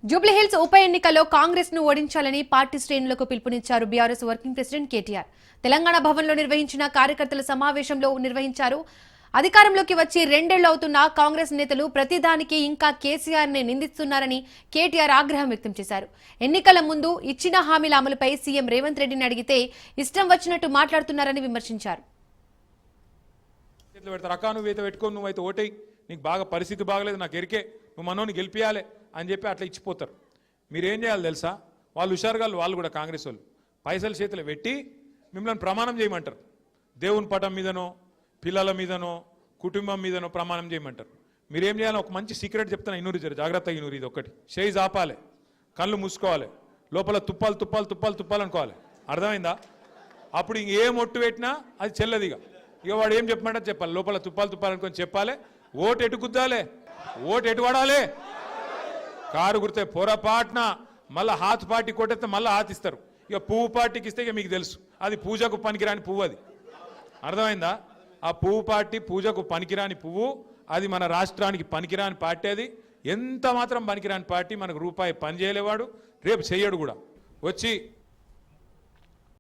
జూబ్లీహిల్స్ ఉప ఎన్నికల్లో కాంగ్రెస్ ను ఓడించాలని పార్టీ శ్రేణులకు పిలుపునిచ్చారు BRS working president KTR. Telangana భవన్లో నిర్వహించిన కార్యకర్తల సమావేశంలో నిర్వహించారు. అధికారంలోకి వచ్చి 2 ఏళ్లు అవుతున్న కాంగ్రెస్ నేతలు ప్రతిదానికి ఇంకా కేసీఆర్ ని నిందిస్తున్నారని కేటీఆర్ ఆగ్రహం వ్యక్తం చేశారు. ఎన్నికల ముందు ఇచ్చిన హామీల అమలుపై సీఎం రేవంత్ రెడ్డిని అడిగితే ఇష్టం వచ్చినట్టు మాట్లాడుతున్నారని విమర్శించారు. నువ్వైతే ఓటై నీకు బాగా పరిస్థితి బాగలేదు, నాకు ఎరికే, నువ్వు మనోని గెలిపియాలి అని చెప్పి అట్లా ఇచ్చిపోతారు. మీరేం చేయాలి తెలుసా? వాళ్ళు హుషారుగా వాళ్ళు కూడా కాంగ్రెస్ వాళ్ళు పైసలు చేతులు పెట్టి మిమ్మల్ని ప్రమాణం చేయమంటారు. దేవుని పటం మీదనో పిల్లల మీదనో కుటుంబం మీదనో ప్రమాణం చేయమంటారు. మీరేం చేయాలి? ఒక మంచి సీక్రెట్ చెప్తాను, ఇన్నూరు జర జాగ్రత్తగా ఇన్నూరు. ఇది ఒకటి, చేయి ఆపాలి, కళ్ళు మూసుకోవాలి, లోపల తుప్పాలు తుప్పాలు తుప్పాలు తుప్పాలు అనుకోవాలి. అర్థమైందా? అప్పుడు ఇంకేం ఒట్టు పెట్టినా అది చెల్లదిగా. ఇక వాడు ఏం చెప్పమంటే చెప్పాలి, లోపల తుప్పాలు తుప్పాలు అనుకొని చెప్పాలి. ఓటు ఎటు గుద్దాలి, ఓటు ఎటు పడాలి. కారు గుర్తే పొరపాటున మళ్ళీ హాత్ పార్టీ కొట్టేస్తే మళ్ళీ హాత్ ఇస్తారు. ఇక పువ్వు పార్టీకి ఇస్తే ఇక మీకు తెలుసు, అది పూజకు పనికిరాని పువ్వు. అది అర్థమైందా? ఆ పువ్వు పార్టీ పూజకు పనికిరాని పువ్వు, అది మన రాష్ట్రానికి పనికిరాని పార్టీ. అది ఎంత మాత్రం పనికిరాని పార్టీ. మనకు రూపాయి పని చేయలేవాడు, రేపు చెయ్యడు కూడా. వచ్చి